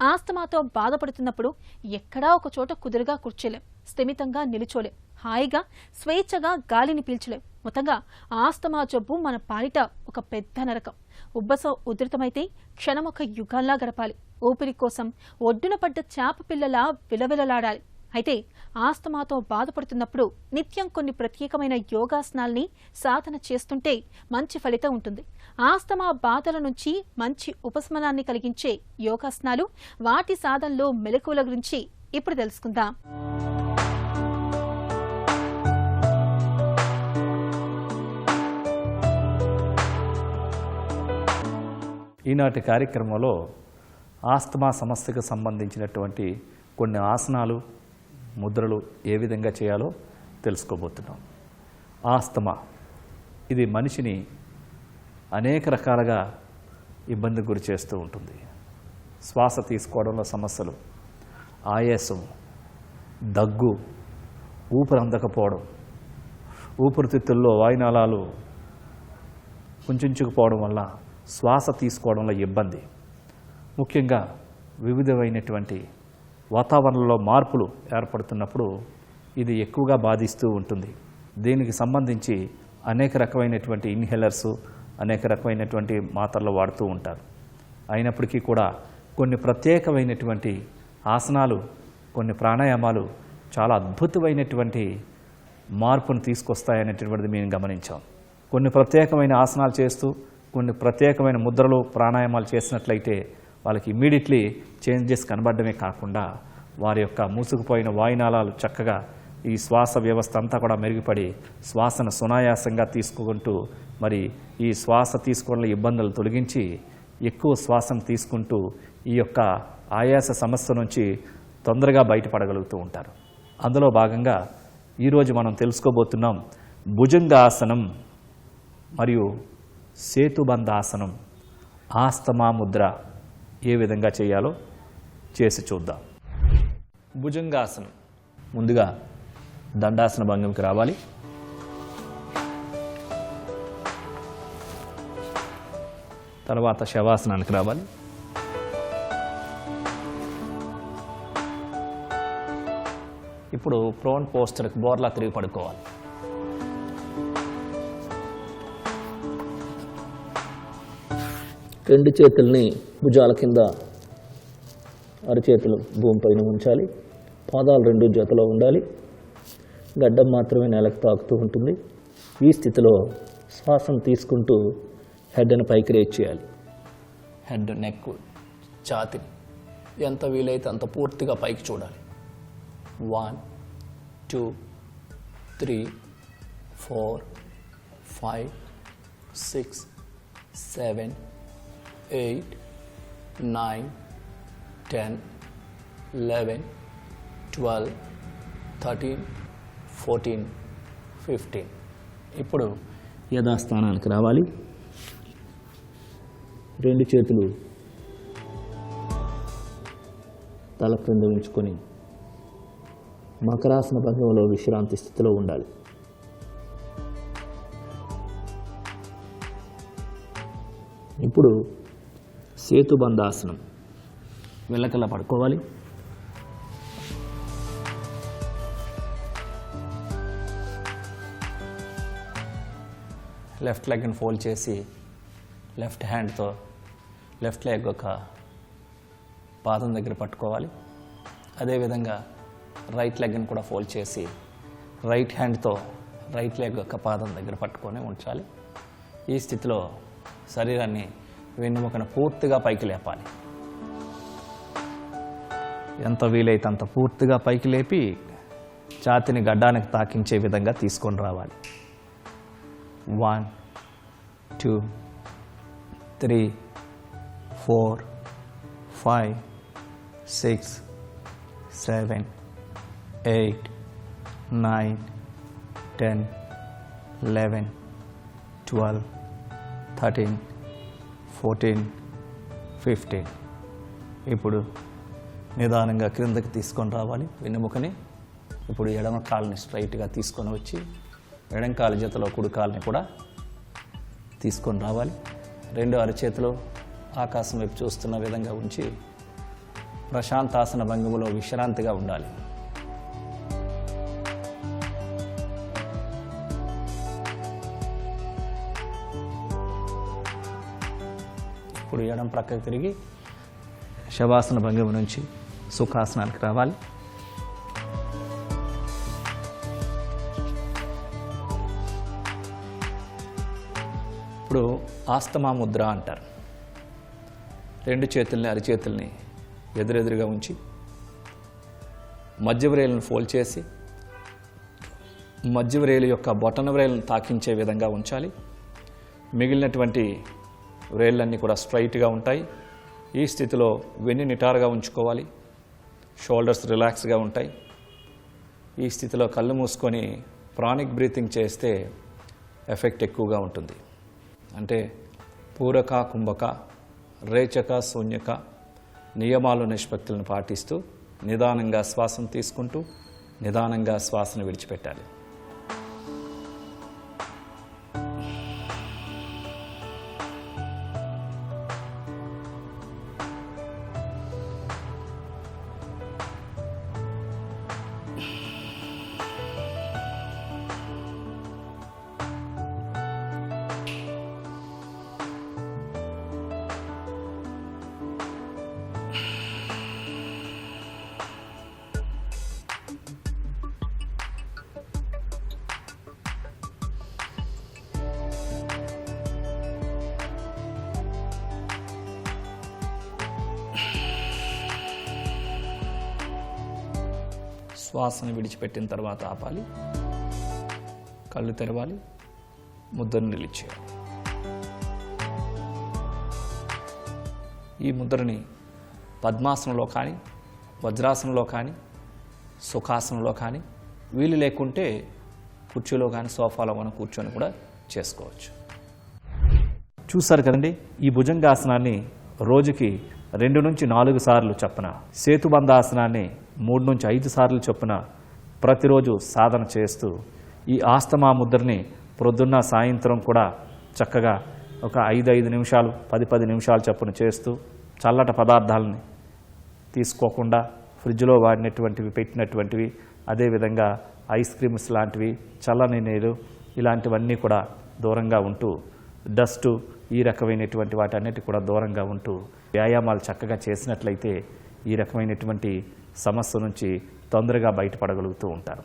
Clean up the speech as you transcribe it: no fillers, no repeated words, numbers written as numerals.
ఆస్తమాతో బాధపడుతున్నప్పుడు ఎక్కడా ఒక చోట కుదురుగా కూర్చోలేం, స్థిమితంగా నిలుచోలేం, హాయిగా స్వేచ్ఛగా గాలిని పీల్చలేం. మొత్తంగా ఆస్తమా జబ్బు మన పాలిట ఒక పెద్ద నరకం. ఉబ్బసం ఉధృతమైతే క్షణమొక యుగాల్లా గడపాలి. ఊపిరి కోసం ఒడ్డున పడ్డ చేప పిల్లలా విలవిలలాడాలి. అయితే ఆస్తమాతో బాధపడుతున్నప్పుడు నిత్యం కొన్ని ప్రత్యేకమైన యోగాసనాల్ని సాధన చేస్తుంటే మంచి ఫలితం ఉంటుంది. ఆస్తమా బాధల నుంచి మంచి ఉపశమనాన్ని కలిగించే యోగాసనాలు, వాటి సాధనలో మెలకువల గురించి ఇప్పుడు తెలుసుకుందాం. ఈనాటి కార్యక్రమంలో ఆస్తమా సమస్యకు సంబంధించినటువంటి కొన్ని ఆసనాలు, ముద్రలు ఏ విధంగా చేయాలో తెలుసుకోబోతున్నాం. ఆస్తమా ఇది మనిషిని అనేక రకాలుగా ఇబ్బంది గురి చేస్తూ ఉంటుంది. శ్వాస తీసుకోవడంలో సమస్యలు, ఆయాసం, దగ్గు, ఊపిరి అందకపోవడం, ఊపిరితిత్తుల్లో వాయునాళాలు కుంచుకుపోవడం వల్ల శ్వాస తీసుకోవడంలో ఇబ్బంది, ముఖ్యంగా వివిధమైనటువంటి వాతావరణంలో మార్పులు ఏర్పడుతున్నప్పుడు ఇది ఎక్కువగా బాధిస్తూ ఉంటుంది. దీనికి సంబంధించి అనేక రకమైనటువంటి ఇన్హేలర్స్, అనేక రకమైనటువంటి మాత్రలు వాడుతూ ఉంటారు. అయినప్పటికీ కూడా కొన్ని ప్రత్యేకమైనటువంటి ఆసనాలు, కొన్ని ప్రాణాయామాలు చాలా అద్భుతమైనటువంటి మార్పును తీసుకొస్తాయనేటువంటిది మేము గమనించాం. కొన్ని ప్రత్యేకమైన ఆసనాలు చేస్తూ కొన్ని ప్రత్యేకమైన ముద్రలు, ప్రాణాయామాలు చేసినట్లయితే వాళ్ళకి ఇమ్మీడియట్లీ చేంజెస్ కనబడమే కాకుండా వారి యొక్క మూసుకుపోయిన వాయునాళాలు చక్కగా ఈ శ్వాస వ్యవస్థ అంతా కూడా మెరుగుపడి శ్వాసను సునాయాసంగా తీసుకుంటూ మరి ఈ శ్వాస తీసుకోవడంలో ఇబ్బందులు తొలగించి ఎక్కువ శ్వాసను తీసుకుంటూ ఈ యొక్క ఆయాస సమస్య నుంచి తొందరగా బయటపడగలుగుతూ ఉంటారు. అందులో భాగంగా ఈరోజు మనం తెలుసుకోబోతున్నాం భుజంగాసనం మరియు సేతుబంధాసనం, ఆస్తమా ముద్ర ఏ విధంగా చేయాలో చేసి చూద్దాం. భుజంగాసనం, ముందుగా దండాసన భంగిమకి రావాలి. తర్వాత శవాసనానికి రావాలి. ఇప్పుడు ప్రోన్ పోస్టర్కి బోర్లా తిరిగి పడుకోవాలి. రెండు చేతుల్ని భుజాల కింద, అరచేతులు భూమిపైన ఉంచాలి. పాదాలు రెండు జతలో ఉండాలి. గడ్డం మాత్రమే నేలకు తాకుతూ ఉంటుంది. ఈ స్థితిలో శ్వాసను తీసుకుంటూ హెడ్ని పైకి రేజ్ చేయాలి. హెడ్, నెక్, ఛాతీ ఎంత వీలైతే అంత పూర్తిగా పైకి చూడాలి. 1 2 3 4 5 6 7 8 9 10 11 12 13 14 15. ఇప్పుడు యథాస్థానానికి రావాలి. రెండు చేతులు తల క్రింద ఉంచుకొని మకరాసన భంగిమలో విశ్రాంతి స్థితిలో ఉండాలి. ఇప్పుడు సేతుబంధాసనం, వెల్లకల్లా పడుకోవాలి. లెఫ్ట్ లెగ్ని ఫోల్డ్ చేసి లెఫ్ట్ హ్యాండ్తో లెఫ్ట్ లెగ్ ఒక పాదం దగ్గర పట్టుకోవాలి. అదేవిధంగా రైట్ లెగ్ని కూడా ఫోల్డ్ చేసి రైట్ హ్యాండ్తో రైట్ లెగ్ ఒక పాదం దగ్గర పట్టుకొని ఉంచాలి. ఈ స్థితిలో శరీరాన్ని వెన్నుముకను పూర్తిగా పైకి లేపాలి. ఎంత వీలైతే అంత పూర్తిగా పైకి లేపి ఛాతీని గడ్డానికి తాకించే విధంగా తీసుకొని రావాలి. 1 2 3 4 5 6 7 8 9 10 11 12 13 14 15. ఇప్పుడు నిదానంగా క్రిందకి తీసుకొని రావాలి వెన్నుముకని. ఇప్పుడు ఎడమ కాలుని స్ట్రైట్గా తీసుకొని వచ్చి ఎడం కాలు జతలో కుడి కాలుని కూడా తీసుకొని రావాలి. రెండు అరచేతులు ఆకాశం వైపు చూస్తున్న విధంగా ఉంచి ప్రశాంతాసన భంగిమలో విశ్రాంతిగా ఉండాలి. ఇప్పుడు ఎడం ప్రక్కకి తిరిగి శవాసన భంగిమ నుంచి సుఖాసనానికి రావాలి. ఇప్పుడు ఆస్తమా ముద్ర అంటారు. రెండు చేతుల్ని అరిచేతుల్ని ఎదురెదురుగా ఉంచి మధ్య వ్రేలును ఫోల్డ్ చేసి మధ్య వ్రేలు యొక్క బొటన వ్రేలును తాకించే విధంగా ఉంచాలి. మిగిలినటువంటి వ్రేళ్ళన్నీ కూడా స్ట్రైట్గా ఉంటాయి. ఈ స్థితిలో వెన్ను నిటారుగా ఉంచుకోవాలి. షోల్డర్స్ రిలాక్స్గా ఉంటాయి. ఈ స్థితిలో కళ్ళు మూసుకొని ప్రాణిక్ బ్రీతింగ్ చేస్తే ఎఫెక్ట్ ఎక్కువగా ఉంటుంది. అంటే పూరక కుంభక రేచక శూన్యక నియమాలు నిష్పత్తులను పాటిస్తూ నిదానంగా శ్వాసను తీసుకుంటూ నిదానంగా శ్వాసను విడిచిపెట్టాలి. శ్వాసను విడిచిపెట్టిన తర్వాత ఆపాలి. కళ్ళు తెరవాలి. ముద్రను రిలీజ్ చేయాలి. ఈ ముద్రని పద్మాసనంలో కానీ వజ్రాసనంలో కానీ సుఖాసనంలో కానీ వీలు లేకుంటే కుర్చీలో కానీ సోఫాలో మనం కూర్చొని కూడా చేసుకోవచ్చు. చూసారు కదండి, ఈ భుజంగాసనాన్ని రోజుకి 2 నుంచి 4 సార్లు చొప్పున, సేతుబంధాసనాన్ని 3 నుంచి 5 సార్లు చొప్పున ప్రతిరోజు సాధన చేస్తూ ఈ ఆస్తమా ముద్రని ప్రొద్దున్న సాయంత్రం కూడా చక్కగా ఒక 5 నిమిషాలు 10 నిమిషాలు చొప్పున చేస్తూ చల్లటి పదార్థాలని తీసుకోకుండా ఫ్రిడ్జ్లో వాడినటువంటివి పెట్టినటువంటివి, అదేవిధంగా ఐస్ క్రీమ్స్ లాంటివి, చల్లని నీరు ఇలాంటివన్నీ కూడా దూరంగా ఉంటూ డస్టు ఈ రకమైనటువంటి వాటన్నిటి కూడా దూరంగా ఉంటూ వ్యాయామాలు చక్కగా చేసినట్లయితే ఈ రకమైనటువంటి సమస్య నుంచి తొందరగా బయటపడగలుగుతూ ఉంటారు.